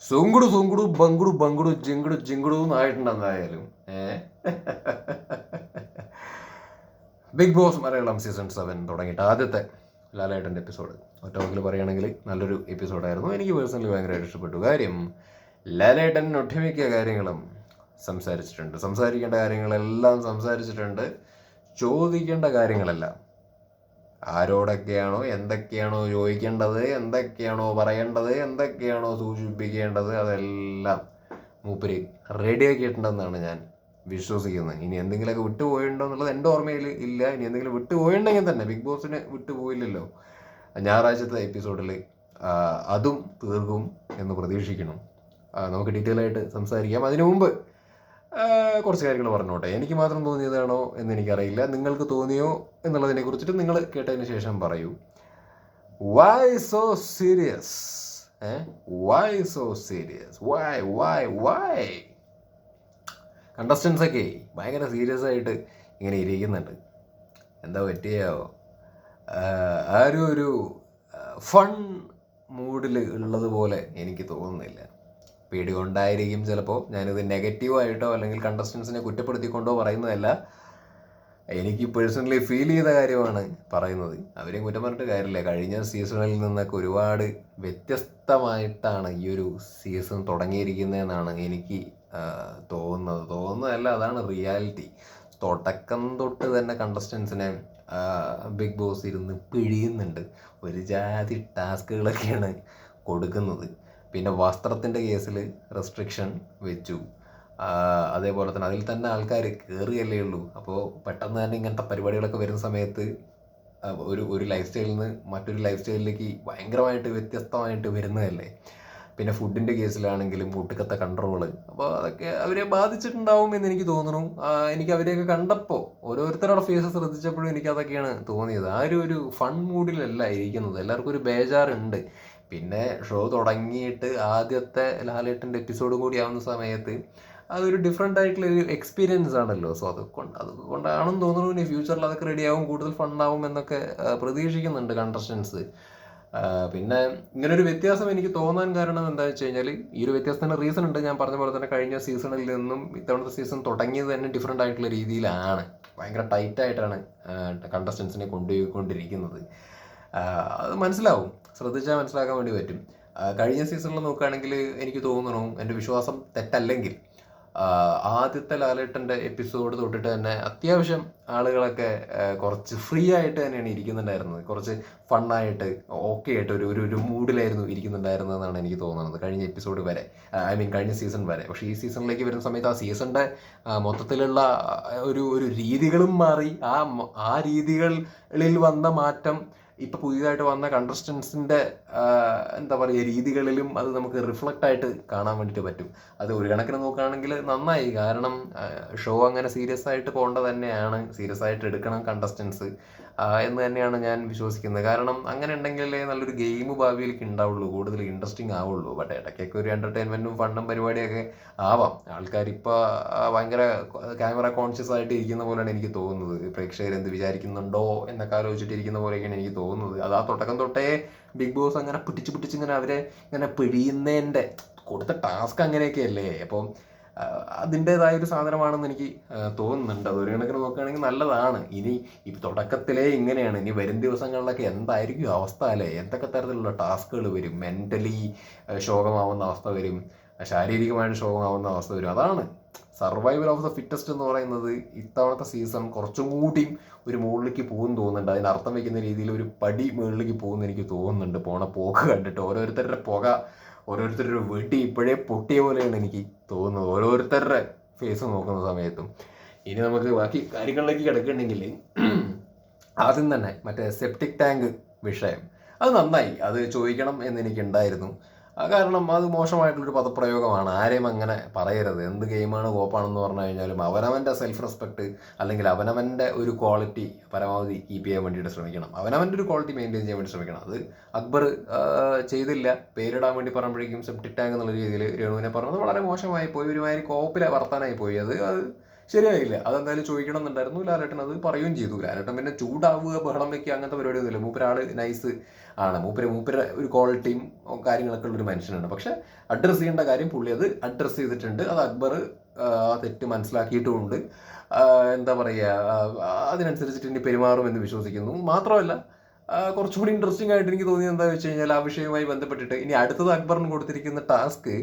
സുങ്കുടു സുങ്കുടു ബങ്കുടു ബങ്കുടു ജിങ്കുടു ജിങ്കുടു എന്നായിട്ടുണ്ട് എന്തായാലും. Big boss Malayalam season 7 തുടങ്ങിയിട്ട് ആദ്യത്തെ ലാലേട്ടൻ്റെ എപ്പിസോഡ് ഒറ്റ വാക്കിൽ പറയുകയാണെങ്കിൽ നല്ലൊരു എപ്പിസോഡായിരുന്നു. എനിക്ക് പേഴ്സണലി ഭയങ്കരമായിട്ട് ഇഷ്ടപ്പെട്ടു. കാര്യം ലാലേട്ടൻ ഒട്ടുമിക്ക കാര്യങ്ങളും സംസാരിച്ചിട്ടുണ്ട്. സംസാരിക്കേണ്ട കാര്യങ്ങളെല്ലാം സംസാരിച്ചിട്ടുണ്ട്. ചോദിക്കേണ്ട കാര്യങ്ങളെല്ലാം ആരോടൊക്കെയാണോ എന്തൊക്കെയാണോ ചോദിക്കേണ്ടത്, എന്തൊക്കെയാണോ പറയേണ്ടത്, എന്തൊക്കെയാണോ സൂചിപ്പിക്കേണ്ടത് അതെല്ലാം മൂപ്പര് റെഡിയാക്കിയിട്ടുണ്ടെന്നാണ് ഞാൻ വിശ്വസിക്കുന്നത്. ഇനി എന്തെങ്കിലുമൊക്കെ വിട്ടുപോയിട്ടുണ്ടോ എന്നുള്ളത് എൻ്റെ ഓർമ്മയിൽ ഇല്ല. ഇനി എന്തെങ്കിലും വിട്ടുപോയിട്ടുണ്ടെങ്കിൽ തന്നെ ബിഗ് ബോസിന് വിട്ടുപോയില്ലല്ലോ. ഞായറാഴ്ചത്തെ എപ്പിസോഡിൽ അതും തീർക്കും എന്ന് പ്രതീക്ഷിക്കണം. നമുക്ക് ഡീറ്റെയിൽ ആയിട്ട് സംസാരിക്കാം. അതിനു മുമ്പ് കുറച്ച് കാര്യങ്ങൾ പറഞ്ഞോട്ടെ. എനിക്ക് മാത്രം തോന്നിയതാണോ എന്ന് എനിക്കറിയില്ല. നിങ്ങൾക്ക് തോന്നിയോ എന്നുള്ളതിനെ കുറിച്ചിട്ട് നിങ്ങൾ കേട്ടതിന് ശേഷം പറയൂ. Why so serious? Why so serious? Why? Contestants ഒക്കെ ഭയങ്കര സീരിയസ് ആയിട്ട് ഇങ്ങനെ ഇരിക്കുന്നുണ്ട്. എന്താ പറ്റിയോ? ആരും ഒരു ഫൺ മൂഡിൽ ഉള്ളതുപോലെ എനിക്ക് തോന്നുന്നില്ല. പേടി കൊണ്ടായിരിക്കും ചിലപ്പോൾ. ഞാനിത് നെഗറ്റീവായിട്ടോ അല്ലെങ്കിൽ കണ്ടസ്റ്റൻസിനെ കുറ്റപ്പെടുത്തിക്കൊണ്ടോ പറയുന്നതല്ല. എനിക്ക് പേഴ്സണലി ഫീൽ ചെയ്ത കാര്യമാണ് പറയുന്നത്. അവരെയും കുറ്റം പറഞ്ഞിട്ട് കാര്യമില്ല. കഴിഞ്ഞ സീസണിൽ നിന്നൊക്കെ ഒരുപാട് വ്യത്യസ്തമായിട്ടാണ് ഈ ഒരു സീസൺ തുടങ്ങിയിരിക്കുന്നതെന്നാണ് എനിക്ക് തോന്നുന്നതല്ല, അതാണ് റിയാലിറ്റി. തുടക്കം തൊട്ട് തന്നെ കണ്ടസ്റ്റൻസിനെ ബിഗ് ബോസ് ഇരുന്ന് പിഴിയുന്നുണ്ട്. ഒരു ജാതി ടാസ്കുകളൊക്കെയാണ് കൊടുക്കുന്നത്. പിന്നെ വസ്ത്രത്തിൻ്റെ കേസിൽ റെസ്ട്രിക്ഷൻ വെച്ചു. അതേപോലെ തന്നെ അതിൽ തന്നെ ആൾക്കാർ കയറിയല്ലേ ഉള്ളൂ. അപ്പോൾ പെട്ടെന്ന് തന്നെ ഇങ്ങനത്തെ പരിപാടികളൊക്കെ വരുന്ന സമയത്ത് ഒരു ലൈഫ് സ്റ്റൈലിൽ നിന്ന് മറ്റൊരു ലൈഫ് സ്റ്റൈലിലേക്ക് ഭയങ്കരമായിട്ട് വ്യത്യസ്തമായിട്ട് വരുന്നതല്ലേ. പിന്നെ ഫുഡിൻ്റെ കേസിലാണെങ്കിലും ഒട്ടുക്കത്തെ കൺട്രോള്. അപ്പോൾ അതൊക്കെ അവരെ ബാധിച്ചിട്ടുണ്ടാവും എന്ന് എനിക്ക് തോന്നുന്നു. എനിക്ക് അവരെയൊക്കെ കണ്ടപ്പോൾ ഓരോരുത്തരുടെ ഫേസ് ശ്രദ്ധിച്ചപ്പോഴും എനിക്കതൊക്കെയാണ് തോന്നിയത്. ഒരു ഫൺ മൂഡിലല്ല ഇരിക്കുന്നത്. എല്ലാവർക്കും ഒരു ബേജാറുണ്ട്. പിന്നെ ഷോ തുടങ്ങിയിട്ട് ആദ്യത്തെ ലാലേട്ടൻ്റെ എപ്പിസോഡും കൂടി ആവുന്ന സമയത്ത് അതൊരു ഡിഫറെൻ്റ് ആയിട്ടുള്ളൊരു എക്സ്പീരിയൻസ് ആണല്ലോ. സോ അതുകൊണ്ടാണെന്ന് തോന്നുന്നു ഇനി ഫ്യൂച്ചറിൽ അതൊക്കെ റെഡിയാവും, കൂടുതൽ ഫണ്ടാവും എന്നൊക്കെ പ്രതീക്ഷിക്കുന്നുണ്ട് കണ്ടസ്റ്റൻസ്. പിന്നെ ഇങ്ങനൊരു വ്യത്യാസം എനിക്ക് തോന്നാൻ കാരണം എന്താ വെച്ച് കഴിഞ്ഞാൽ, ഈ ഒരു വ്യത്യാസത്തിന് റീസൺ ഉണ്ട്. ഞാൻ പറഞ്ഞ പോലെ തന്നെ കഴിഞ്ഞ സീസണിൽ നിന്നും ഇത്തവണത്തെ സീസൺ തുടങ്ങിയത് തന്നെ ഡിഫറെൻ്റ് ആയിട്ടുള്ള രീതിയിലാണ്. ഭയങ്കര ടൈറ്റായിട്ടാണ് കണ്ടസ്റ്റൻസിനെ കൊണ്ടുപോയിക്കൊണ്ടിരിക്കുന്നത്. അത് മനസ്സിലാവും, ശ്രദ്ധിച്ചാൽ മനസ്സിലാക്കാൻ വേണ്ടി പറ്റും. കഴിഞ്ഞ സീസണിൽ നോക്കുകയാണെങ്കിൽ എനിക്ക് തോന്നുന്നു, എൻ്റെ വിശ്വാസം തെറ്റല്ലെങ്കിൽ, ആദ്യത്തെ ലാലേട്ടൻ്റെ എപ്പിസോഡ് തൊട്ടിട്ട് തന്നെ അത്യാവശ്യം ആളുകളൊക്കെ കുറച്ച് ഫ്രീ ആയിട്ട് തന്നെയാണ് ഇരിക്കുന്നുണ്ടായിരുന്നത്. കുറച്ച് ഫണ്ണായിട്ട് ഓക്കെ ആയിട്ട് ഒരു മൂഡിലായിരുന്നു ഇരിക്കുന്നുണ്ടായിരുന്നതെന്നാണ് എനിക്ക് തോന്നുന്നത് കഴിഞ്ഞ എപ്പിസോഡ് വരെ. കഴിഞ്ഞ സീസൺ വരെ. പക്ഷേ ഈ സീസണിലേക്ക് വരുന്ന സമയത്ത് ആ സീസണിൻ്റെ മൊത്തത്തിലുള്ള ഒരു രീതികളും മാറി. ആ രീതികളിൽ വന്ന മാറ്റം ഇപ്പം പുതിയതായിട്ട് വന്ന കണ്ടസ്റ്റൻസിൻ്റെ എന്താ പറയുക രീതികളിലും അത് നമുക്ക് റിഫ്ലക്റ്റ് ആയിട്ട് കാണാൻ വേണ്ടിയിട്ട് പറ്റും. അത് ഒരു കണക്കിന് നോക്കുകയാണെങ്കിൽ നന്നായി. കാരണം ഷോ അങ്ങനെ സീരിയസ് ആയിട്ട് പോകേണ്ടത് തന്നെയാണ്. സീരിയസ് ആയിട്ട് എടുക്കണം കണ്ടസ്റ്റൻസ് എന്ന് തന്നെയാണ് ഞാൻ വിശ്വസിക്കുന്നത്. കാരണം അങ്ങനെ ഉണ്ടെങ്കിലേ നല്ലൊരു ഗെയിം ഭാവിയിലേക്ക് ഉണ്ടാവുള്ളൂ, കൂടുതൽ ഇൻട്രസ്റ്റിംഗ് ആവുള്ളൂ. ബട്ട് ഇടയ്ക്കൊക്കെ ഒരു എൻ്റർടൈൻമെൻറ്റും ഫണ്ണും പരിപാടിയൊക്കെ ആവാം. ആൾക്കാരിപ്പോൾ ഭയങ്കര ക്യാമറ കോൺഷ്യസ് ആയിട്ട് ഇരിക്കുന്ന പോലെയാണ് എനിക്ക് തോന്നുന്നത്. പ്രേക്ഷകർ എന്ത് വിചാരിക്കുന്നുണ്ടോ എന്നൊക്കെ ആലോചിച്ചിട്ടിരിക്കുന്ന പോലെയൊക്കെയാണ് എനിക്ക് തോന്നുന്നത്. അത് ആ തുടക്കം തൊട്ടേ ബിഗ് ബോസ് അങ്ങനെ പിടിച്ച് ഇങ്ങനെ അവരെ ഇങ്ങനെ പിഴിയുന്നതിൻ്റെ കൊടുത്ത ടാസ്ക് അങ്ങനെയൊക്കെയല്ലേ. അപ്പം അതിൻ്റേതായൊരു സാധനമാണെന്ന് എനിക്ക് തോന്നുന്നുണ്ട്. അതൊരു കണക്കിന് നോക്കുകയാണെങ്കിൽ നല്ലതാണ്. ഇനി തുടക്കത്തിലേ ഇങ്ങനെയാണ്, ഇനി വരും ദിവസങ്ങളിലൊക്കെ എന്തായിരിക്കും അവസ്ഥ അല്ലേ. എന്തൊക്കെ തരത്തിലുള്ള ടാസ്കുകൾ വരും. മെൻ്റലി ശോകമാവുന്ന അവസ്ഥ വരും, ശാരീരികമായിട്ട് ശോകമാവുന്ന അവസ്ഥ വരും. അതാണ് സർവൈവൽ ഓഫ് ദ ഫിറ്റസ്റ്റ് എന്ന് പറയുന്നത്. ഇത്തവണത്തെ സീസൺ കുറച്ചും കൂടിയും ഒരു മുകളിലേക്ക് പോകുമെന്ന് തോന്നുന്നുണ്ട്. അതിനർത്ഥം വയ്ക്കുന്ന രീതിയിൽ ഒരു പടി മുകളിലേക്ക് പോകുമെന്ന് എനിക്ക് തോന്നുന്നുണ്ട്. പോണ പോക്ക് കണ്ടിട്ട് ഓരോരുത്തരുടെ ഓരോരുത്തരുടെ വെടി ഇപ്പോഴേ പൊട്ടിയ പോലെയാണ് എനിക്ക് തോന്നുന്നത്, ഓരോരുത്തരുടെ ഫേസ് നോക്കുന്ന സമയത്തും. ഇനി നമുക്ക് ബാക്കി കാര്യങ്ങളിലേക്ക് കിടക്കണമെങ്കിൽ ആദ്യം തന്നെ മറ്റേ സെപ്റ്റിക് ടാങ്ക് വിഷയം, അത് നന്നായി, അത് ചോദിക്കണം എന്നെനിക്കുണ്ടായിരുന്നു. കാരണം അത് മോശമായിട്ടുള്ളൊരു പദപ്രയോഗമാണ്. ആരെയും അങ്ങനെ പറയരുത്. എന്ത് ഗെയിമാണ് കോപ്പാണെന്ന് പറഞ്ഞു കഴിഞ്ഞാലും അവനവൻ്റെ സെൽഫ് റെസ്പെക്റ്റ് അല്ലെങ്കിൽ അവനവൻ്റെ ഒരു ക്വാളിറ്റി പരമാവധി കീപ്പ് ചെയ്യാൻ വേണ്ടിയിട്ട് ശ്രമിക്കണം. അവനവൻ്റെ ഒരു ക്വാളിറ്റി മെയിൻറ്റെയിൻ ചെയ്യാൻ വേണ്ടി ശ്രമിക്കണം. അത് അക്ബർ ചെയ്തില്ല. പേരിടാൻ വേണ്ടി പറയുമ്പോഴേക്കും സെപ്റ്റിക് ടാങ്ക് എന്നുള്ള രീതിയിൽ രേണുവിനെ പറഞ്ഞത് വളരെ മോശമായി പോയി. ഒരുമാതിരി കോപ്പിലെ വർത്താനായി പോയി. അത് ശരിയായില്ല. അതെന്തായാലും ചോദിക്കണം എന്നുണ്ടായിരുന്നു. ലാലേട്ടൻ അത് പറയുകയും ചെയ്തു. ലാലേട്ടൻ പിന്നെ ചൂടാവുക, ബഹളം വയ്ക്കുക അങ്ങനത്തെ പരിപാടിയൊന്നുമില്ല. മൂപ്പരാൾ നൈസ് ആണ്. മൂപ്പര് ഒരു ക്വാളിറ്റിയും കാര്യങ്ങളൊക്കെ ഉള്ളൊരു മനുഷ്യനാണ്. പക്ഷെ അഡ്രസ്സ് ചെയ്യേണ്ട കാര്യം പുള്ളി അത് അഡ്രസ്സ് ചെയ്തിട്ടുണ്ട്. അത് അക്ബർ ആ തെറ്റ് മനസ്സിലാക്കിയിട്ടുമുണ്ട്. എന്താ പറയുക, അതിനനുസരിച്ചിട്ട് ഇനി പെരുമാറുമെന്ന് വിശ്വസിക്കുന്നു. മാത്രമല്ല കുറച്ചുകൂടി ഇൻട്രസ്റ്റിംഗ് ആയിട്ട് എനിക്ക് തോന്നിയത് എന്താണെന്ന് വെച്ച് കഴിഞ്ഞാൽ ആ വിഷയവുമായി ബന്ധപ്പെട്ടിട്ട് ഇനി അടുത്തത് അക്ബറിന് കൊടുത്തിരിക്കുന്ന ടാസ്ക്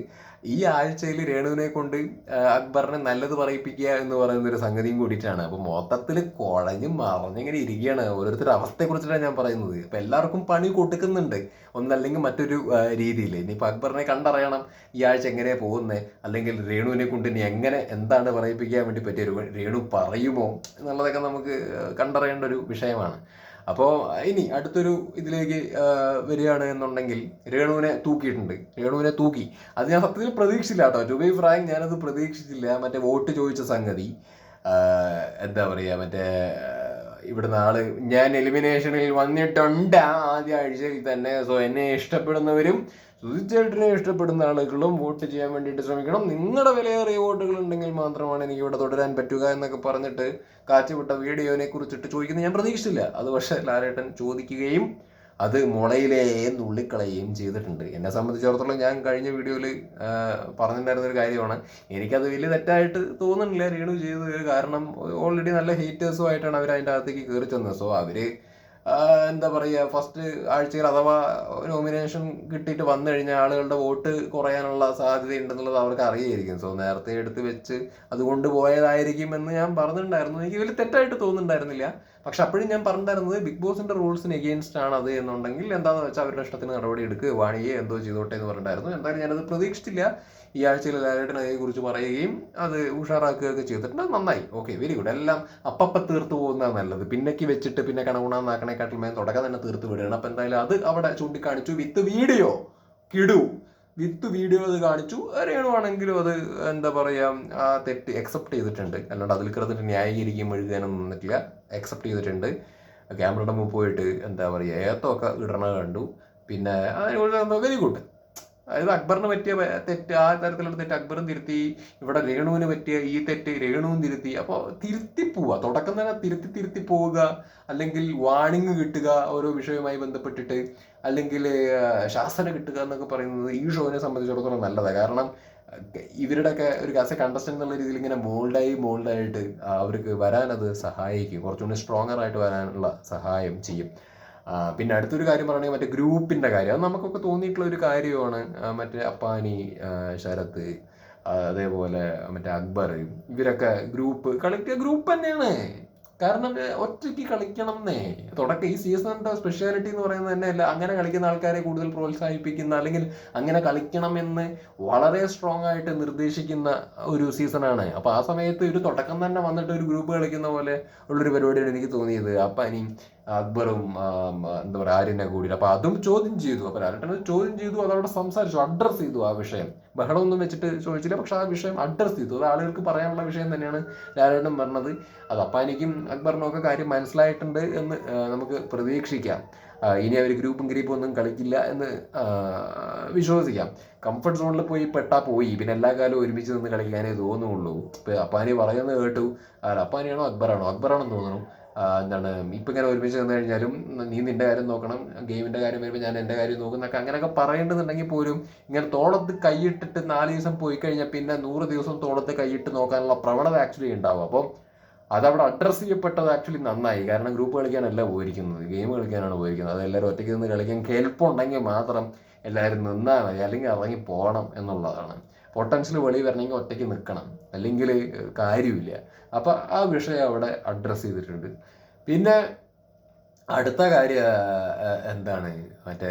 ഈ ആഴ്ചയിൽ രേണുവിനെ കൊണ്ട് അക്ബറിനെ നല്ലത് പറയിപ്പിക്കുക എന്ന് പറയുന്ന ഒരു സംഗതിയും കൂടിയിട്ടാണ്. അപ്പോൾ മൊത്തത്തിൽ കുഴഞ്ഞും മറിഞ്ഞിങ്ങനെ ഇരിക്കുകയാണ്. ഓരോരുത്തരുടെ അവസ്ഥയെക്കുറിച്ചിട്ടാണ് ഞാൻ പറയുന്നത്. അപ്പം എല്ലാവർക്കും പണി കൊടുക്കുന്നുണ്ട് ഒന്നല്ലെങ്കിൽ മറ്റൊരു രീതിയിൽ. ഇനിയിപ്പോൾ അക്ബറിനെ കണ്ടറിയണം ഈ ആഴ്ച എങ്ങനെയാണ് പോകുന്നത്, അല്ലെങ്കിൽ രേണുവിനെ കൊണ്ട് ഇനി എങ്ങനെ എന്താണ് പറയിപ്പിക്കാൻ വേണ്ടി പറ്റിയ രേണു പറയുമോ എന്നുള്ളതൊക്കെ നമുക്ക് കണ്ടറിയേണ്ട ഒരു വിഷയമാണ്. അപ്പോൾ ഇനി അടുത്തൊരു ഇതിലേക്ക് വരികയാണ് എന്നുണ്ടെങ്കിൽ രേണുവിനെ തൂക്കിയിട്ടുണ്ട്. രേണുവിനെ തൂക്കി. അത് ഞാൻ സത്യത്തിൽ പ്രതീക്ഷിച്ചില്ല കേട്ടോ. ടു ബി ഫ്രാങ്ക് ഞാനത് പ്രതീക്ഷിച്ചില്ല. മറ്റേ വോട്ട് ചോദിച്ച സംഗതി എന്താ പറയുക, മറ്റേ ഇവിടുന്ന് ആള് ഞാൻ എലിമിനേഷനിൽ വന്നിട്ടുണ്ട് ആദ്യ ആഴ്ചയിൽ തന്നെ. സോ എന്നെ ഇഷ്ടപ്പെടുന്നവരും സുധിച്ചേട്ടനെ ഇഷ്ടപ്പെടുന്ന ആളുകളും വോട്ട് ചെയ്യാൻ വേണ്ടിയിട്ട് ശ്രമിക്കണം. നിങ്ങളുടെ വിലയേറിയ വോട്ടുകൾ ഉണ്ടെങ്കിൽ മാത്രമാണ് എനിക്ക് ഇവിടെ തുടരാൻ പറ്റുക എന്നൊക്കെ പറഞ്ഞിട്ട് കാറ്റുവിട്ട വീഡിയോനെ കുറിച്ചിട്ട് ചോദിക്കുന്നത് ഞാൻ പ്രതീക്ഷിച്ചില്ല. അത് പക്ഷേ ലാലേട്ടൻ ചോദിക്കുകയും അത് മുളയിലേ നുള്ളിക്കളയുകയും ചെയ്തിട്ടുണ്ട്. എന്നെ സംബന്ധിച്ചിടത്തോളം ഞാൻ കഴിഞ്ഞ വീഡിയോയിൽ പറഞ്ഞിട്ടുണ്ടായിരുന്നൊരു കാര്യമാണ്, എനിക്കത് വലിയ തെറ്റായിട്ട് തോന്നുന്നില്ല രേണു ചെയ്തത്. കാരണം ഓൾറെഡി നല്ല ഹേറ്റേഴ്സുമായിട്ടാണ് അവർ അതിൻ്റെ അകത്തേക്ക് കയറി ചെന്നത്. സോ അവർ എന്താ പറയുക, ഫസ്റ്റ് ആഴ്ചയിൽ അഥവാ നോമിനേഷൻ കിട്ടിയിട്ട് വന്നു കഴിഞ്ഞാൽ ആളുകളുടെ വോട്ട് കുറയാനുള്ള സാധ്യത ഉണ്ടെന്നുള്ളത് അവർക്ക് അറിയായിരിക്കും. സോ നേരത്തെ എടുത്ത് വെച്ച് അതുകൊണ്ട് പോയതായിരിക്കും എന്ന് ഞാൻ പറഞ്ഞിട്ടുണ്ടായിരുന്നു. എനിക്ക് വലിയ തെറ്റായിട്ട് തോന്നുന്നുണ്ടായിരുന്നില്ല. പക്ഷെ അപ്പോഴും ഞാൻ പറഞ്ഞിട്ടുണ്ടായിരുന്നത് ബിഗ് ബോസിന്റെ റൂൾസിന് എഗെയിൻസ്റ്റ് ആണ് അത് എന്നുണ്ടെങ്കിൽ എന്താണെന്ന് വെച്ചാൽ അവരുടെ ഇഷ്ടത്തിന് നടപടി എടുക്കുക, വാണിയെ എന്തോ ചെയ്തോട്ടെ എന്ന് പറഞ്ഞിട്ടുണ്ടായിരുന്നു. എന്തായാലും ഞാനത് പ്രതീക്ഷിച്ചില്ല. ഈ ആഴ്ചയിൽ ലാലേട്ടൻ അതിനെക്കുറിച്ച് പറയുകയും അത് ഉഷാറാക്കുകയൊക്കെ ചെയ്തിട്ടുണ്ട്. നന്നായി, ഓക്കെ, വെരി ഗുഡ്. എല്ലാം അപ്പം തീർത്ത് പോകുന്നതാണ് നല്ലത്. പിന്നേക്ക് വെച്ചിട്ട് പിന്നെ കണകുണാന്നാക്കണേക്കാട്ടിൽ മേൽ തുടക്കം തന്നെ തീർത്ത് വിടുകയാണ്. അപ്പം എന്തായാലും അത് അവിടെ ചൂണ്ടിക്കാണിച്ചു. വിത്ത് വീഡിയോ വിത്ത് വീഡിയോ അത് കാണിച്ചു. രേണുവാണെങ്കിലും അത് എന്താ പറയുക, ആ തെറ്റ് അക്സെപ്റ്റ് ചെയ്തിട്ടുണ്ട്. അല്ലാണ്ട് അതിൽ കിടന്നിട്ട് ന്യായീകരിക്കുകയും എഴുതാനൊന്നും നിന്നിട്ടില്ല. അക്സെപ്റ്റ് ചെയ്തിട്ടുണ്ട്. ക്യാമറയുടെ മുമ്പ് പോയിട്ട് എന്താ പറയുക ഏത്തമൊക്കെ ഇടണ കണ്ടു. പിന്നെ അതിനെക്കുറിച്ച് വെരി ഗുഡ്. അതായത് അക്ബറിന് പറ്റിയ തെറ്റ്, ആ തരത്തിലുള്ള തെറ്റ് അക്ബറും തിരുത്തി. ഇവിടെ രേണുവിന് പറ്റിയ ഈ തെറ്റ് രേണുവും തിരുത്തി. അപ്പോൾ തിരുത്തി പോവുക, തുടക്കം തന്നെ തിരുത്തി പോവുക, അല്ലെങ്കിൽ വാണിംഗ് കിട്ടുക ഓരോ വിഷയവുമായി ബന്ധപ്പെട്ടിട്ട്, അല്ലെങ്കിൽ ശാസന കിട്ടുക എന്നൊക്കെ പറയുന്നത് ഈ ഷോവിനെ സംബന്ധിച്ചിടത്തോളം നല്ലതാണ്. കാരണം ഇവരുടെയൊക്കെ ഒരു ആസ് എ കണ്ടസ്റ്റന്റ് എന്നുള്ള രീതിയിൽ ഇങ്ങനെ മോൾഡായിട്ട് അവർക്ക് വരാനത് സഹായിക്കും. കുറച്ചുകൂടി സ്ട്രോങ്ങർ ആയിട്ട് വരാനുള്ള സഹായം ചെയ്യും. പിന്നെ അടുത്തൊരു കാര്യം പറയുകയാണെങ്കിൽ മറ്റേ ഗ്രൂപ്പിൻ്റെ കാര്യം. അത് നമുക്കൊക്കെ തോന്നിയിട്ടുള്ള ഒരു കാര്യമാണ്. മറ്റേ അപ്പാനി, ശരത്ത്, അതേപോലെ മറ്റേ അക്ബർ, ഇവരൊക്കെ ഗ്രൂപ്പ് തന്നെയാണ്. കാരണം ഒറ്റയ്ക്ക് കളിക്കണം എന്നേ തുടക്കം. ഈ സീസണിന്റെ സ്പെഷ്യാലിറ്റി എന്ന് പറയുന്നത് തന്നെ അല്ല, അങ്ങനെ കളിക്കുന്ന ആൾക്കാരെ കൂടുതൽ പ്രോത്സാഹിപ്പിക്കുന്ന, അല്ലെങ്കിൽ അങ്ങനെ കളിക്കണം എന്ന് വളരെ സ്ട്രോങ് ആയിട്ട് നിർദ്ദേശിക്കുന്ന ഒരു സീസണാണ്. അപ്പോൾ ആ സമയത്ത് ഒരു തുടക്കം തന്നെ വന്നിട്ട് ഒരു ഗ്രൂപ്പ് കളിക്കുന്ന പോലെ ഉള്ളൊരു പരിപാടിയാണ് എനിക്ക് തോന്നിയത്. അപ്പാനിയും അക്ബറും എന്താ പറയുക ആര്യനെ കൂടി. അപ്പോൾ അതും ചോദ്യം ചെയ്തു. അപ്പോൾ ലാലേട്ടൻ ചോദ്യം ചെയ്തു, അതവിടെ സംസാരിച്ചു, അഡ്രസ്സ് ചെയ്തു ആ വിഷയം. ബഹളമൊന്നും വെച്ചിട്ട് ചോദിച്ചില്ല, പക്ഷെ ആ വിഷയം അഡ്രസ്സ് ചെയ്തു. അത് ആളുകൾക്ക് പറയാനുള്ള വിഷയം തന്നെയാണ് ലാലേട്ടൻ പറഞ്ഞത്. അത് അപ്പാനിക്കും അക്ബറിനും ഒക്കെ കാര്യം മനസ്സിലായിട്ടുണ്ട് എന്ന് നമുക്ക് പ്രതീക്ഷിക്കാം. ഇനി അവർ ഗ്രൂപ്പും ഒന്നും കളിക്കില്ല എന്ന് വിശ്വസിക്കാം. കംഫർട്ട് സോണിൽ പെട്ടാൽ പോയി. പിന്നെ എല്ലാ കാലവും ഒരുമിച്ച് നിന്ന് കളിക്കാനേ തോന്നുള്ളൂ. ഇപ്പം അപ്പാനി പറയുന്നത് കേട്ടു. അപ്പാനിയാണോ അക്ബറാണെന്ന് തോന്നുന്നു. എന്താണ് ഇപ്പം ഇങ്ങനെ ഒരുമിച്ച് നിന്ന് കഴിഞ്ഞാലും നീ നിൻ്റെ കാര്യം നോക്കണം, ഗെയിമിൻ്റെ കാര്യം വരുമ്പോൾ ഞാൻ എൻ്റെ കാര്യം നോക്കുന്നൊക്കെ അങ്ങനെയൊക്കെ പറയേണ്ടതുണ്ടെങ്കിൽ പോലും ഇങ്ങനെ തോളത്ത് കൈയിട്ടിട്ട് 4 ദിവസം പോയി കഴിഞ്ഞാൽ പിന്നെ 100 ദിവസം തോളത്ത് കൈയിട്ട് നോക്കാനുള്ള പ്രവണത ആക്ച്വലി ഉണ്ടാവും. അപ്പം അതവിടെ അഡ്രസ്സ് ചെയ്യപ്പെട്ടത് ആക്ച്വലി നന്നായി. കാരണം ഗ്രൂപ്പ് കളിക്കാനല്ല പോയിരിക്കുന്നത്, ഗെയിം കളിക്കാനാണ് പോയിരിക്കുന്നത്. അത് എല്ലാവരും ഒറ്റയ്ക്ക് നിന്ന് കളിക്കാൻ കേൾപ്പുണ്ടെങ്കിൽ മാത്രം എല്ലാവരും നിന്നാൽ മതി, അല്ലെങ്കിൽ ഇറങ്ങി പോകണം എന്നുള്ളതാണ്. പൊട്ടൻഷ്യൽ വെളി വരണമെങ്കിൽ ഒറ്റയ്ക്ക് നിൽക്കണം, അല്ലെങ്കിൽ കാര്യമില്ല. അപ്പം ആ വിഷയം അവിടെ അഡ്രസ്സ് ചെയ്തിട്ടുണ്ട്. പിന്നെ അടുത്ത കാര്യം എന്താണ്, മറ്റേ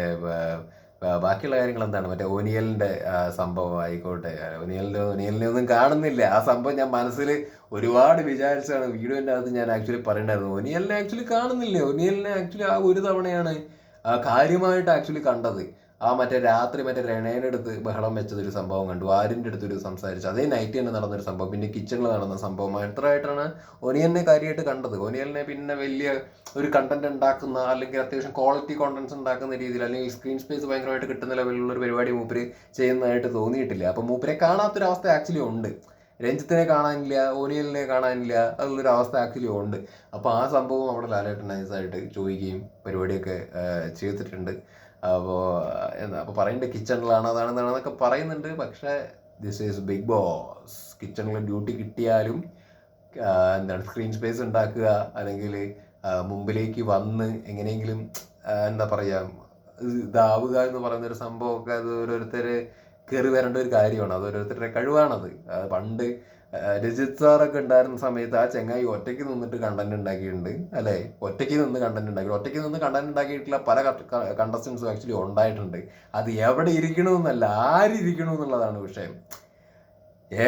ബാക്കിയുള്ള കാര്യങ്ങൾ എന്താണ്, മറ്റേ ഒനിയലിൻ്റെ സംഭവം ആയിക്കോട്ടെ. ഒനിയലിനെ ഒന്നും കാണുന്നില്ല. ആ സംഭവം ഞാൻ മനസ്സിൽ ഒരുപാട് വിചാരിച്ചാണ് വീഡിയോൻ്റെ അകത്ത് ഞാൻ ആക്ച്വലി പറയണ്ടായിരുന്നു. ഒനിയലിനെ ആക്ച്വലി കാണുന്നില്ല. ഒനിയലിനെ ആക്ച്വലി ആ ഒരു തവണയാണ് കാര്യമായിട്ട് ആക്ച്വലി കണ്ടത്. മറ്റേ രാത്രി മറ്റേ രണേൻ്റെ അടുത്ത് ബഹളം വെച്ചതൊരു സംഭവം കണ്ടു, ആരിൻ്റെ അടുത്തൊരു സംസാരിച്ചു, അതേ നൈറ്റ് തന്നെ നടന്നൊരു സംഭവം, പിന്നെ കിച്ചണിൽ നടന്ന സംഭവം. അത്രയായിട്ടാണ് ഒനിയലിനെ കാര്യമായിട്ട് കണ്ടത്. ഒനിയലിനെ പിന്നെ വലിയ ഒരു കണ്ടന്റ് ഉണ്ടാക്കുന്ന, അല്ലെങ്കിൽ അത്യാവശ്യം ക്വാളിറ്റി കോണ്ടന്റ്സ് ഉണ്ടാക്കുന്ന രീതിയിൽ, അല്ലെങ്കിൽ സ്ക്രീൻ സ്പേസ് ഭയങ്കരമായിട്ട് കിട്ടുന്ന ലെവലിലുള്ള ഒരു പരിപാടി മൂപ്പര് ചെയ്യുന്നതായിട്ട് തോന്നിയിട്ടില്ല. അപ്പം മൂപ്പരെ കാണാത്തൊരവസ്ഥ ആക്ച്വലി ഉണ്ട്. രഞ്ജിത്തിനെ കാണാനില്ല, ഓനിയലിനെ കാണാനില്ല അതുള്ളൊരു അവസ്ഥ ആക്ച്വലി ഉണ്ട്. അപ്പോൾ ആ സംഭവം അവിടെ ലാലേട്ടൻ നൈസായിട്ട് ചോദിക്കുകയും പരിപാടിയൊക്കെ ചെയ്തിട്ടുണ്ട്. അപ്പോൾ അപ്പോൾ പറയുന്നുണ്ട് കിച്ചണിലാണ് അതാണെന്നൊക്കെ പറയുന്നുണ്ട്. പക്ഷേ ദിസ് ഈസ് ബിഗ് ബോസ്. കിച്ചണിൽ ഡ്യൂട്ടി കിട്ടിയാലും സ്ക്രീൻ സ്പേസ് ഉണ്ടാക്കുക, അല്ലെങ്കിൽ മുമ്പിലേക്ക് വന്ന് എങ്ങനെയെങ്കിലും എന്താ പറയുക ഇതാവുക എന്ന് പറയുന്നൊരു സംഭവമൊക്കെ അത് ഓരോരുത്തർ കയറി വരേണ്ട ഒരു കാര്യമാണ്. അത് ഓരോരുത്തരുടെ കഴിവാണത്. പണ്ട് രജിത് സാറൊക്കെ ഉണ്ടായിരുന്ന സമയത്ത് ആ ചെങ്ങായി ഒറ്റയ്ക്ക് നിന്നിട്ട് കണ്ടന്റ് ഉണ്ടാക്കിയിട്ടുണ്ട്, അല്ലേ? ഒറ്റയ്ക്ക് നിന്ന് കണ്ടന്റ് ഉണ്ടാക്കിയിട്ടുള്ള പല കണ്ടസ്റ്റൻസും ആക്ച്വലി ഉണ്ടായിട്ടുണ്ട്. അത് എവിടെ ഇരിക്കണമെന്നല്ല, ആരിയ്ക്കണു എന്നുള്ളതാണ് വിഷയം.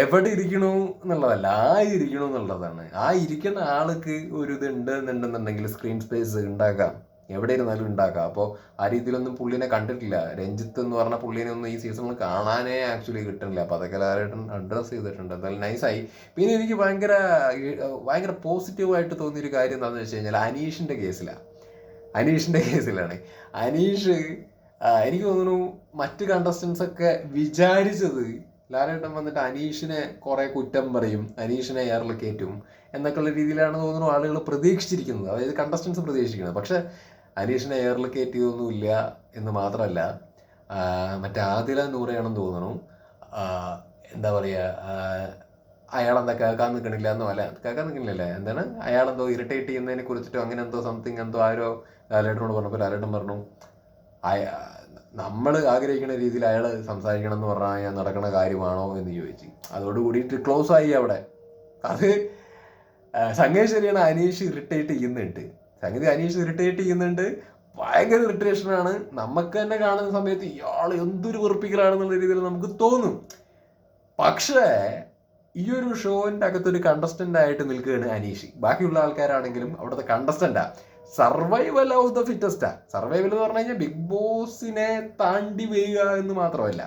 എവിടെ ഇരിക്കണു എന്നുള്ളതല്ല, ആരിയ്ക്കണു എന്നുള്ളതാണ്. ആ ഇരിക്കുന്ന ആൾക്ക് ഒരു ഇത് ഉണ്ടെന്നുണ്ടെന്നുണ്ടെങ്കിൽ സ്ക്രീൻ സ്പേസ് ഉണ്ടാക്കാം, എവിടെ ഇരുന്നാലും ഉണ്ടാക്കാം. അപ്പോൾ ആ രീതിയിലൊന്നും പുള്ളിനെ കണ്ടിട്ടില്ല. രഞ്ജിത്ത് എന്ന് പറഞ്ഞ പുള്ളിനെ ഒന്നും ഈ സീസണിൽ കാണാനേ ആക്ച്വലി കിട്ടുന്നില്ല. അപ്പോൾ അതൊക്കെ ലാലേട്ടൻ അഡ്രസ്സ് ചെയ്തിട്ടുണ്ട്. എന്തായാലും നൈസായി. പിന്നെ എനിക്ക് ഭയങ്കര പോസിറ്റീവായിട്ട് തോന്നിയൊരു കാര്യം എന്താണെന്ന് വെച്ച് കഴിഞ്ഞാൽ അനീഷിൻ്റെ കേസിലാണ്. അനീഷ് എനിക്ക് തോന്നുന്നു മറ്റ് കണ്ടസ്റ്റൻസ് ഒക്കെ വിചാരിച്ചത് ലാലേട്ടൻ വന്നിട്ട് അനീഷിനെ കുറെ കുറ്റം പറയും, അനീഷിനെ എയറിൽ കയറ്റും എന്നൊക്കെയുള്ള രീതിയിലാണ് തോന്നുന്നു ആളുകൾ പ്രതീക്ഷിച്ചിരിക്കുന്നത്, അതായത് കണ്ടസ്റ്റൻസ് പ്രതീക്ഷിക്കുന്നത്. പക്ഷെ അനീഷിനെ എയറിൽ കയറ്റിയൊന്നുമില്ല എന്ന് മാത്രമല്ല, മറ്റേ ആദില നൂറയാണെന്ന് തോന്നുന്നു, എന്താ പറയുക, അയാളെന്താ കേൾക്കാൻ നിൽക്കണില്ല എന്താണ് അയാളെന്തോ ഇറിറ്റേറ്റ് ചെയ്യുന്നതിനെ കുറിച്ചിട്ടോ അങ്ങനെ എന്തോ സംതിങ് എന്തോ ആരോ ലാലേട്ടനോട് പറഞ്ഞപ്പോൾ ലാലേട്ടൻ പറഞ്ഞു നമ്മൾ ആഗ്രഹിക്കുന്ന രീതിയിൽ അയാൾ സംസാരിക്കണം എന്ന് പറഞ്ഞാൽ നടക്കുന്ന കാര്യമാണോ എന്ന് ചോദിച്ചു. അതോടുകൂടിയിട്ട് ക്ലോസ് ആയി അവിടെ. അത് സംഗതി ശരിയാണ്, അനീഷ് ഇറിറ്റേറ്റ് ചെയ്യുന്നുണ്ട്. ഭയങ്കര ഇറിറ്റേഷനാണ്. നമുക്ക് തന്നെ കാണുന്ന സമയത്ത് ഇയാൾ എന്തൊരു വെറുപ്പിക്കലാണെന്നുള്ള രീതിയിൽ നമുക്ക് തോന്നും. പക്ഷേ ഈ ഒരു ഷോന്റെ അകത്തൊരു കണ്ടസ്റ്റന്റ് ആയിട്ട് നിൽക്കുകയാണ് അനീഷ്. ബാക്കിയുള്ള ആൾക്കാരാണെങ്കിലും അവിടുത്തെ കണ്ടസ്റ്റന്റാ. സർവൈവൽ ഓഫ് ദ ഫിറ്റസ്റ്റാ. സർവൈവൽ എന്ന് പറഞ്ഞു കഴിഞ്ഞാൽ ബിഗ് ബോസിനെ താണ്ടി വരിക എന്ന് മാത്രമല്ല,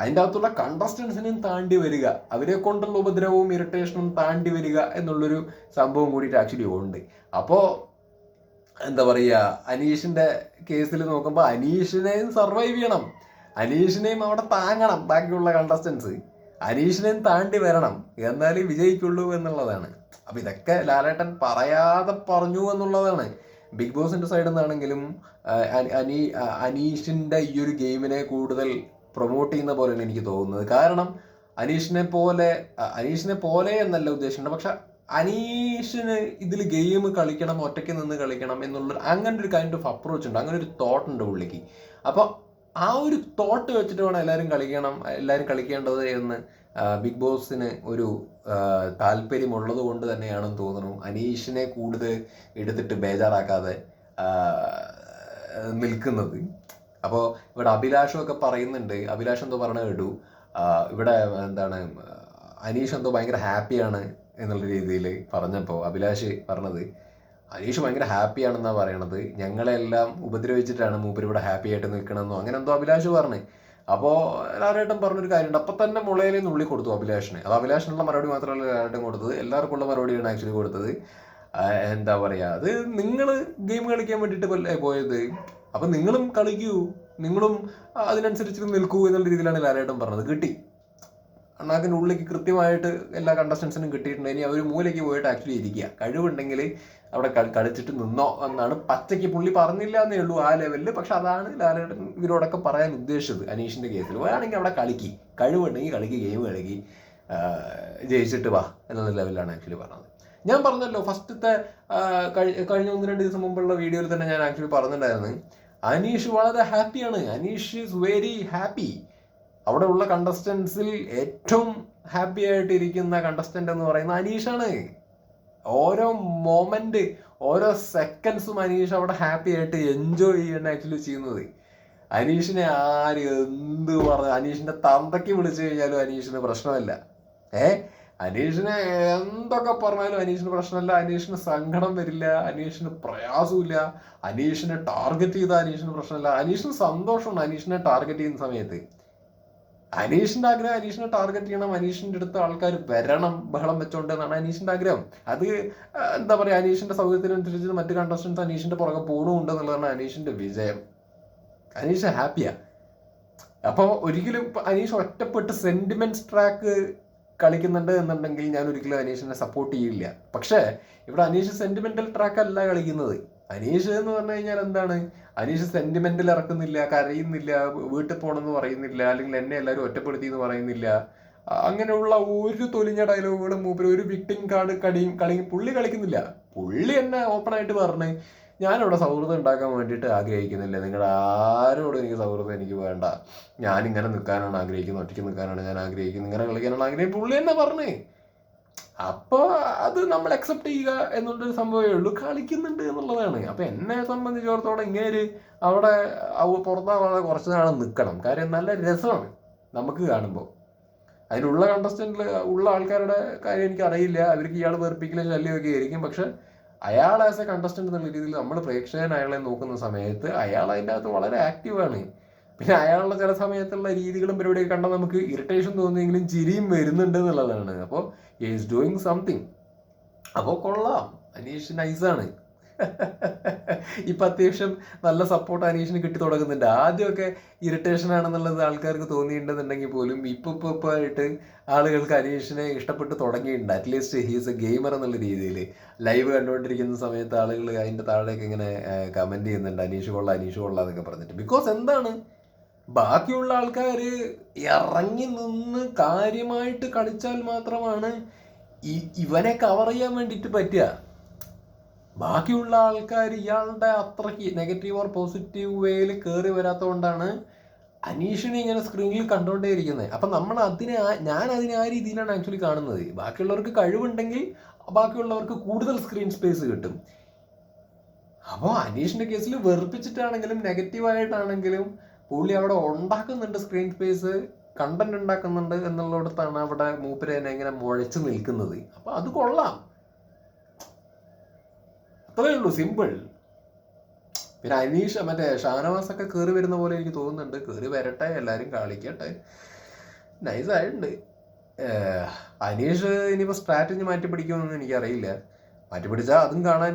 അതിൻ്റെ അകത്തുള്ള കണ്ടസ്റ്റൻസിനും താണ്ടി വരിക, അവരെ കൊണ്ടുള്ള ഉപദ്രവവും ഇറിറ്റേഷനും താണ്ടി വരിക എന്നുള്ളൊരു സംഭവം കൂടിയിട്ട് ആക്ച്വലി ഉണ്ട്. അപ്പോൾ എന്താ പറയുക, അനീഷിൻ്റെ കേസിൽ നോക്കുമ്പോൾ അനീഷിനെയും സർവൈവ് ചെയ്യണം, അനീഷിനെയും അവിടെ താങ്ങണം. ബാക്കിയുള്ള കണ്ടസ്റ്റൻസ് അനീഷിനെയും താണ്ടി വരണം, എന്നാലേ വിജയിക്കുള്ളൂ എന്നുള്ളതാണ്. അപ്പം ഇതൊക്കെ ലാലേട്ടൻ പറയാതെ പറഞ്ഞു എന്നുള്ളതാണ്. ബിഗ് ബോസിൻ്റെ സൈഡിൽ നിന്നാണെങ്കിലും അനീഷിൻ്റെ ഈ ഒരു ഗെയിമിനെ കൂടുതൽ പ്രൊമോട്ട് ചെയ്യുന്ന പോലെയാണ് എനിക്ക് തോന്നുന്നത്. കാരണം അനീഷിനെ പോലെ എന്നല്ല ഉദ്ദേശിക്കുന്നത്, പക്ഷെ അനീഷിന് ഇതിൽ ഗെയിം കളിക്കണം, ഒറ്റയ്ക്ക് നിന്ന് കളിക്കണം എന്നുള്ള അങ്ങനെ ഒരു കൈൻഡ് ഓഫ് അപ്രോച്ച് ഉണ്ട്, അങ്ങനെ ഒരു തോട്ട് ഉണ്ട് പുള്ളിക്ക്. അപ്പോൾ ആ ഒരു തോട്ട് വെച്ചിട്ട് വേണം എല്ലാവരും കളിക്കേണ്ടത് എന്ന് ബിഗ് ബോസിന് ഒരു താല്പര്യമുള്ളത് കൊണ്ട് തന്നെയാണെന്ന് തോന്നുന്നു അനീഷിനെ കൂടുതൽ എടുത്തിട്ട് ബേജാറാക്കാതെ നിൽക്കുന്നത്. അപ്പോൾ ഇവിടെ അഭിലാഷമൊക്കെ പറയുന്നുണ്ട്, അഭിലാഷ് എന്തോ പറഞ്ഞ കേട്ടു, ഇവിടെ അനീഷ് എന്തോ ഭയങ്കര ഹാപ്പിയാണ് എന്നുള്ള രീതിയിൽ പറഞ്ഞപ്പോൾ അഭിലാഷ് പറഞ്ഞത് അനീഷ് ഭയങ്കര ഹാപ്പിയാണെന്നാണ് പറയണത്, ഞങ്ങളെല്ലാം ഉപദ്രവിച്ചിട്ടാണ് മൂപ്പര് ഇവിടെ ഹാപ്പി ആയിട്ട് നിൽക്കണമെന്നോ അങ്ങനെ എന്തോ അഭിലാഷ് പറഞ്ഞു. അപ്പോൾ ലാലേട്ടൻ പറഞ്ഞൊരു കാര്യമുണ്ട്, അപ്പം തന്നെ മുളയിലെ നുള്ളി കൊടുത്തു അഭിലാഷിന്. അത് അഭിലാഷിനുള്ള മറുപടി മാത്രമല്ല ലാലേട്ടൻ കൊടുത്തത്, എല്ലാവർക്കും ഉള്ള മറുപടിയാണ് ആക്ച്വലി കൊടുത്തത്. എന്താ പറയുക, അത് നിങ്ങൾ ഗെയിം കളിക്കാൻ വേണ്ടിയിട്ട് പോയത്, അപ്പം നിങ്ങളും കളിക്കൂ, നിങ്ങളും അതിനനുസരിച്ച് നിൽക്കൂ എന്നുള്ള രീതിയിലാണ് ലാലേട്ടൻ പറഞ്ഞത്. കിട്ടി, അണ്ണാക്കിൻ്റെ ഉള്ളിലേക്ക് കൃത്യമായിട്ട് എല്ലാ കണ്ടസ്റ്റൻസിനും കിട്ടിയിട്ടുണ്ട്. ഇനി അവർ മൂലയ്ക്ക് പോയിട്ട് ആക്ച്വലി ഇരിക്കുക, കഴിവുണ്ടെങ്കിൽ അവിടെ കളിച്ചിട്ട് നിന്നോ എന്നാണ് പച്ചയ്ക്ക് പുള്ളി പറഞ്ഞില്ല എന്നേ ഉള്ളൂ ആ ലെവലിൽ. പക്ഷെ അതാണ് ലാലേട്ടൻ ഇവരോടൊക്കെ പറയാൻ ഉദ്ദേശിച്ചത്. അനീഷിൻ്റെ കേസിൽ വേണമെങ്കിൽ അവിടെ കളിക്കി, കഴിവുണ്ടെങ്കിൽ കളിക്ക്, ഗെയിം കളിക്കി, ജയിച്ചിട്ട് വാ എന്നുള്ള ലെവലിലാണ് ആക്ച്വലി പറഞ്ഞത്. ഞാൻ പറഞ്ഞല്ലോ ഫസ്റ്റത്തെ കഴിഞ്ഞ 1-2 ദിവസം മുമ്പുള്ള വീഡിയോയിൽ തന്നെ ഞാൻ ആക്ച്വലി പറഞ്ഞിട്ടുണ്ടായിരുന്നു, അനീഷ് വളരെ ഹാപ്പിയാണ്, അനീഷ് ഈസ് വെരി ഹാപ്പി. അവിടെ ഉള്ള കണ്ടസ്റ്റൻസിൽ ഏറ്റവും ഹാപ്പി ആയിട്ട് ഇരിക്കുന്ന കണ്ടസ്റ്റന്റ് എന്ന് പറയുന്നത് അനീഷാണ്. ഓരോ മൊമെന്റ്, ഓരോ സെക്കൻഡ്സും അനീഷ് അവിടെ ഹാപ്പി ആയിട്ട് എൻജോയ് ചെയ്യാണ് ആക്ച്വലി ചെയ്യുന്നത്. അനീഷിനെ ആര് എന്ത് പറഞ്ഞു, അനീഷിന്റെ തന്തയ്ക്ക് വിളിച്ചു കഴിഞ്ഞാലും അനീഷിന് പ്രശ്നമല്ല. അനീഷിനെ എന്തൊക്കെ പറഞ്ഞാലും അനീഷിന് പ്രശ്നമല്ല, അനീഷിന് സങ്കടം വരില്ല, അനീഷിന് പ്രയാസമില്ല, അനീഷിനെ ടാർഗറ്റ് ചെയ്ത അനീഷിന് പ്രശ്നമില്ല, അനീഷിന് സന്തോഷമാണ് അനീഷിനെ ടാർഗറ്റ് ചെയ്യുന്ന സമയത്ത്. അനീഷിന്റെ ആഗ്രഹം അനീഷിനെ ടാർഗറ്റ് ചെയ്യണം, അനീഷിന്റെ അടുത്ത് ആൾക്കാർ വരണം ബഹളം വെച്ചോണ്ട് എന്നാണ് അനീഷിന്റെ ആഗ്രഹം. അത് എന്താ പറയുക, അനീഷിന്റെ സൗകര്യത്തിനനുസരിച്ച് മറ്റു കണ്ടസ്റ്റൻസ് അനീഷിന്റെ പുറകെ പോകണമുണ്ട് എന്നുള്ളതാണ് അനീഷിന്റെ വിജയം. അനീഷ് ഹാപ്പിയാ. അപ്പോൾ ഒരിക്കലും അനീഷ് ഒറ്റപ്പെട്ട് സെന്റിമെന്റ്സ് ട്രാക്ക് കളിക്കുന്നുണ്ട് എന്നുണ്ടെങ്കിൽ ഞാൻ ഒരിക്കലും അനീഷിനെ സപ്പോർട്ട് ചെയ്യില്ല. പക്ഷേ ഇവിടെ അനീഷ് സെന്റിമെന്റൽ ട്രാക്ക് അല്ല കളിക്കുന്നത്. അനീഷ് എന്ന് പറഞ്ഞു കഴിഞ്ഞാൽ എന്താണ്, അനീഷ് സെന്റിമെന്റിൽ ഇറക്കുന്നില്ല, കരയുന്നില്ല, വീട്ടിൽ പോകണമെന്ന് പറയുന്നില്ല, അല്ലെങ്കിൽ എന്നെ എല്ലാവരും ഒറ്റപ്പെടുത്തി എന്ന് പറയുന്നില്ല. അങ്ങനെയുള്ള ഒരു തൊലിഞ്ഞ ഡയലോഗുകളും മൂപ്പര് ഒരു വിക്ടിം കാർഡ് പുള്ളി കളിക്കുന്നില്ല. പുള്ളി എന്നെ ഓപ്പണായിട്ട് പറഞ്ഞ് ഞാനിവിടെ സൗഹൃദം ഉണ്ടാക്കാൻ വേണ്ടിയിട്ട് ആഗ്രഹിക്കുന്നില്ല, നിങ്ങളുടെ ആരോടും എനിക്ക് സൗഹൃദം എനിക്ക് വേണ്ട, ഞാനിങ്ങനെ നിൽക്കാനാണ് ആഗ്രഹിക്കുന്നത്, ഒറ്റയ്ക്ക് നിൽക്കാനാണ് ഞാൻ ആഗ്രഹിക്കുന്നത്, ഇങ്ങനെ കളിക്കാനാണ് ആഗ്രഹിക്കുന്നത്, പുള്ളി തന്നെ പറഞ്ഞ്. അപ്പോൾ അത് നമ്മൾ അക്സെപ്റ്റ് ചെയ്യുക എന്നുള്ളൊരു സംഭവമേ ഉള്ളൂ. കളിക്കുന്നുണ്ട് എന്നുള്ളതാണ്. അപ്പം എന്നെ സംബന്ധിച്ചിടത്തോളം ഇങ്ങനെ അവിടെ പുറത്താവാതെ കുറച്ച് നാൾ നിൽക്കണം. കാര്യം നല്ല രസമാണ് നമുക്ക് കാണുമ്പോൾ. അതിലുള്ള കണ്ടസ്റ്റൻറ്റിൽ ഉള്ള ആൾക്കാരുടെ കാര്യം എനിക്കറിയില്ല, അവർക്ക് ഇയാൾ വെറുപ്പിക്കലും ശല്യമൊക്കെ ആയിരിക്കും. പക്ഷെ അയാൾ ആസ് എ കണ്ടസ്റ്റന്റ് എന്നുള്ള രീതിയിൽ നമ്മൾ പ്രേക്ഷകൻ അയാളെ നോക്കുന്ന സമയത്ത് അയാൾ അതിൻ്റെ അകത്ത് വളരെ ആക്റ്റീവാണ്. പിന്നെ അയാളുടെ ചില സമയത്തുള്ള രീതികളും പരിപാടിയൊക്കെ കണ്ടാൽ നമുക്ക് ഇറിറ്റേഷൻ തോന്നിയെങ്കിലും ചിരിയും വരുന്നുണ്ട് എന്നുള്ളതാണ്. അപ്പോൾ ഈസ് ഡൂയിങ് സംതിങ്. അപ്പോൾ കൊള്ളാം, അനീഷ് നൈസാണ്. ഇപ്പം അത്യാവശ്യം നല്ല സപ്പോർട്ട് അനീഷിന് കിട്ടി തുടങ്ങുന്നുണ്ട്. ആദ്യമൊക്കെ ഇറിറ്റേഷൻ ആണെന്നുള്ളത് ആൾക്കാർക്ക് തോന്നിയിട്ടുണ്ടെന്നുണ്ടെങ്കിൽ പോലും ഇപ്പോൾ ആയിട്ട് ആളുകൾക്ക് അനീഷിനെ ഇഷ്ടപ്പെട്ട് തുടങ്ങിയിട്ടുണ്ട്. അറ്റ്ലീസ്റ്റ് ഹീസ് എ ഗെയിമർ എന്നുള്ള രീതിയിൽ ലൈവ് കണ്ടുകൊണ്ടിരിക്കുന്ന സമയത്ത് ആളുകൾ അതിൻ്റെ താഴേക്ക് ഇങ്ങനെ കമൻറ്റ് ചെയ്യുന്നുണ്ട്, അനീഷ് കൊള്ളാം എന്നൊക്കെ പറഞ്ഞിട്ട്. ബിക്കോസ് എന്താണ്, ബാക്കിയുള്ള ആൾക്കാർ ഇറങ്ങി നിന്ന് കാര്യമായിട്ട് കളിച്ചാൽ മാത്രമാണ് ഇവനെ കവർ ചെയ്യാൻ വേണ്ടിയിട്ട് പറ്റുക. ബാക്കിയുള്ള ആൾക്കാർ ഇയാളുടെ അത്രയ്ക്ക് നെഗറ്റീവ് ഓർ പോസിറ്റീവ് വേയിൽ കയറി വരാത്തതുകൊണ്ടാണ് അനീഷിനെ ഇങ്ങനെ സ്ക്രീനിൽ കണ്ടുകൊണ്ടേയിരിക്കുന്നത്. അപ്പം ഞാൻ അതിനെ ആ രീതിയിലാണ് ആക്ച്വലി കാണുന്നത്. ബാക്കിയുള്ളവർക്ക് കഴിവുണ്ടെങ്കിൽ ബാക്കിയുള്ളവർക്ക് കൂടുതൽ സ്ക്രീൻ സ്പേസ് കിട്ടും. അപ്പോൾ അനീഷിൻ്റെ കേസിൽ വെറുപ്പിച്ചിട്ടാണെങ്കിലും നെഗറ്റീവായിട്ടാണെങ്കിലും പുള്ളി അവിടെ ഉണ്ടാക്കുന്നുണ്ട് സ്ക്രീൻ സ്പേസ്, കണ്ടന്റ് ഉണ്ടാക്കുന്നുണ്ട് എന്നുള്ളിടത്താണ് അവിടെ മൂപ്പരേനെ ഇങ്ങനെ മുഴച്ചു നിൽക്കുന്നത്. അപ്പോൾ അത് കൊള്ളാം, അത്രയേ ഉള്ളൂ, സിമ്പിൾ. പിന്നെ അനീഷ് ഷാനവാസ് ഒക്കെ കയറി വരുന്ന പോലെ എനിക്ക് തോന്നുന്നുണ്ട്. കയറി വരട്ടെ, എല്ലാവരും കളിക്കട്ടെ, നൈസായിട്ടുണ്ട്. അനീഷ് ഇനിയിപ്പോൾ സ്ട്രാറ്റജി മാറ്റി പിടിക്കുമെന്നൊന്നും എനിക്കറിയില്ല. മാറ്റി പിടിച്ചാൽ അതും കാണാൻ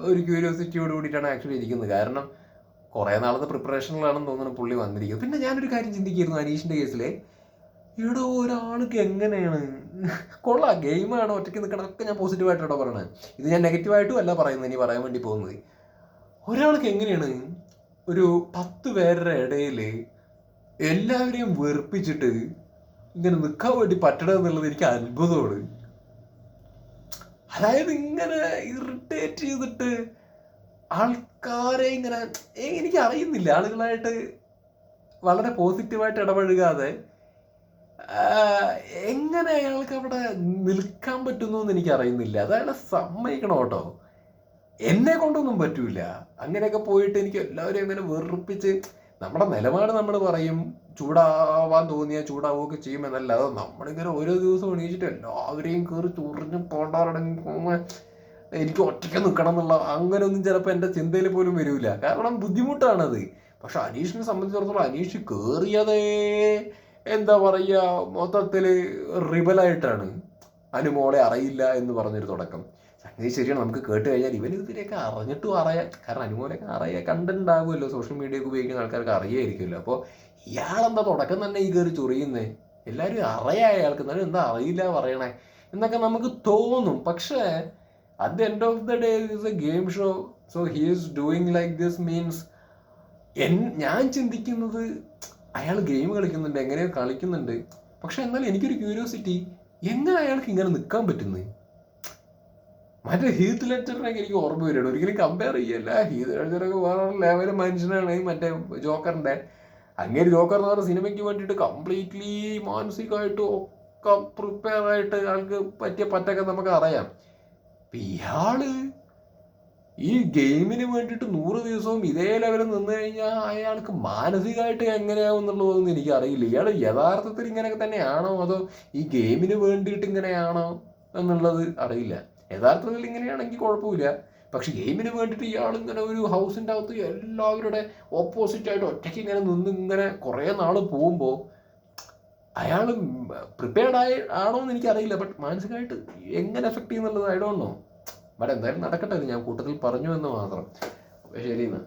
ഒരു ക്യൂരിയോസിറ്റിയോട് കൂടിയിട്ടാണ് ആക്ച്വലി ഇരിക്കുന്നത്. കാരണം കുറേ നാളത്തെ പ്രിപ്പറേഷനിലാണെന്ന് തോന്നുന്നു പുള്ളി വന്നിരിക്കുന്നത്. പിന്നെ ഞാനൊരു കാര്യം ചിന്തിക്കുകയായിരുന്നു അനീഷിൻ്റെ കേസിൽ, ഇവിടെ ഒരാൾക്ക് എങ്ങനെയാണ് കൊള്ളാം, ഗെയിമാണ്, ഒറ്റയ്ക്ക് നിൽക്കണമൊക്കെ ഞാൻ പോസിറ്റീവായിട്ടാണോ പറയണത്, ഇത് ഞാൻ നെഗറ്റീവായിട്ടും അല്ല പറയുന്നത്, ഇനി പറയാൻ വേണ്ടി പോകുന്നത്. ഒരാൾക്ക് എങ്ങനെയാണ് ഒരു 10 പേരുടെ ഇടയിൽ എല്ലാവരെയും വെറുപ്പിച്ചിട്ട് ഇങ്ങനെ നിൽക്കാൻ വേണ്ടി പറ്റണമെന്നുള്ളത് എനിക്ക് അത്ഭുതമാണ്. അതായത് ഇങ്ങനെ ഇറിറ്റേറ്റ് ചെയ്തിട്ട് ആൾക്കാരെ ഇങ്ങനെ എനിക്ക് അറിയുന്നില്ല, ആളുകളായിട്ട് വളരെ പോസിറ്റീവായിട്ട് ഇടപഴകാതെ എങ്ങനെ അയാൾക്ക് അവിടെ നിൽക്കാൻ പറ്റുന്നു എന്ന് എനിക്ക് അറിയുന്നില്ല. അത് അയാളെ സമ്മതിക്കണം കേട്ടോ. എന്നെ കൊണ്ടൊന്നും പറ്റൂല. അങ്ങനെയൊക്കെ പോയിട്ട് എനിക്ക് എല്ലാവരും അങ്ങനെ വെറുപ്പിച്ച് നമ്മുടെ നിലപാട് നമ്മൾ പറയും, ചൂടാവാൻ തോന്നിയാൽ ചൂടാവുകയൊക്കെ ചെയ്യുമെന്നല്ലാതെ നമ്മളിങ്ങനെ ഓരോ ദിവസം എണീച്ചിട്ട് എല്ലാവരെയും കയറി ചൊറിഞ്ഞ് പോണ്ടാറടങ്ങി എനിക്ക് ഒറ്റയ്ക്ക് നിൽക്കണം എന്നുള്ള അങ്ങനെയൊന്നും ചിലപ്പോൾ എൻ്റെ ചിന്തയിൽ പോലും വരില്ല. കാരണം ബുദ്ധിമുട്ടാണത്. പക്ഷെ അനീഷിനെ സംബന്ധിച്ചിടത്തോളം അനീഷ് കയറിയതേ എന്താ പറയുക, മൊത്തത്തിൽ റിബലായിട്ടാണ്. അനുമോളെ അറിയില്ല എന്ന് പറഞ്ഞൊരു തുടക്കം. സംഗതി ശരിയാണ്, നമുക്ക് കേട്ട് കഴിഞ്ഞാൽ ഇതിനെയൊക്കെ അറിഞ്ഞിട്ടും അറിയാം. കാരണം അനുമോളെയൊക്കെ കണ്ടിട്ടുണ്ടാകുമല്ലോ, സോഷ്യൽ മീഡിയ ഒക്കെ ഉപയോഗിക്കുന്ന ആൾക്കാർക്ക് അറിയായിരിക്കുമല്ലോ. അപ്പോൾ ഇയാളെന്താ തുടക്കം തന്നെ ഈ കയറി ചൊറിയുന്നേ, എല്ലാവരും അറിയാം അയാൾക്ക്, എന്നാലും എന്താ അറിയില്ല പറയണേ എന്നൊക്കെ നമുക്ക് തോന്നും. പക്ഷേ at the end of the day is A game show. So he is doing like this means ഞാൻ ചിന്തിക്കുന്നത് അയാൾ ഗെയിം കളിക്കുന്നുണ്ട്, എങ്ങനെയോ കളിക്കുന്നുണ്ട്. പക്ഷെ എന്നാലും എനിക്കൊരു ക്യൂരിയോസിറ്റി, എങ്ങനെ അയാൾക്ക് ഇങ്ങനെ നിൽക്കാൻ പറ്റുന്നത്? മറ്റേ ഹീത്ത് ലെഡ്ജറിനൊക്കെ എനിക്ക് ഓർമ്മ വരികയാണ്. ഒരിക്കലും കമ്പയർ ചെയ്യല്ല, ഹീത്ത് ലെഡ്ജറൊക്കെ വേറെ ലെവൽ മനുഷ്യനാണ്. മറ്റേ ജോക്കറിൻ്റെ അങ്ങനെ ജോക്കർ എന്ന് പറഞ്ഞ സിനിമയ്ക്ക് വേണ്ടിയിട്ട് കംപ്ലീറ്റ്ലി മാനസികമായിട്ടും ഒക്കെ പ്രിപ്പയർ ആയിട്ട് ആൾക്ക് പറ്റൊക്കെ നമുക്ക് അറിയാം. ഇയാള് ഈ ഗെയിമിന് വേണ്ടിയിട്ട് 100 ദിവസവും ഇതേ ലെവലിൽ നിന്ന് കഴിഞ്ഞാൽ അയാൾക്ക് മാനസികമായിട്ട് എങ്ങനെയാവും എന്നുള്ളതൊന്നും എനിക്കറിയില്ല. ഇയാൾ യഥാർത്ഥത്തിൽ ഇങ്ങനെയൊക്കെ തന്നെയാണോ അതോ ഈ ഗെയിമിന് വേണ്ടിയിട്ട് ഇങ്ങനെയാണോ എന്നുള്ളത് അറിയില്ല. യഥാർത്ഥത്തിൽ ഇങ്ങനെയാണെങ്കിൽ കുഴപ്പമില്ല. പക്ഷെ ഗെയിമിന് വേണ്ടിയിട്ട് ഇയാൾ ഇങ്ങനെ ഒരു ഹൗസിൻ്റെ അകത്ത് എല്ലാവരുടെ ഓപ്പോസിറ്റായിട്ട് ഒറ്റയ്ക്ക് ഇങ്ങനെ നിന്ന് ഇങ്ങനെ കുറേ നാൾ പോകുമ്പോൾ അയാൾ പ്രിപ്പയർഡ് ആണോ എന്ന് എനിക്കറിയില്ല. ബട്ട് മാനസികമായിട്ട് എങ്ങനെ എഫക്ട് ചെയ്യുന്നുള്ളത് ഐ ഡോണ്ട് നോ. ബട്ട് എന്തായാലും നടക്കട്ടെ, ഞാൻ കൂട്ടത്തിൽ പറഞ്ഞു എന്ന് മാത്രം. അപ്പോൾ ശരി എന്നാൽ.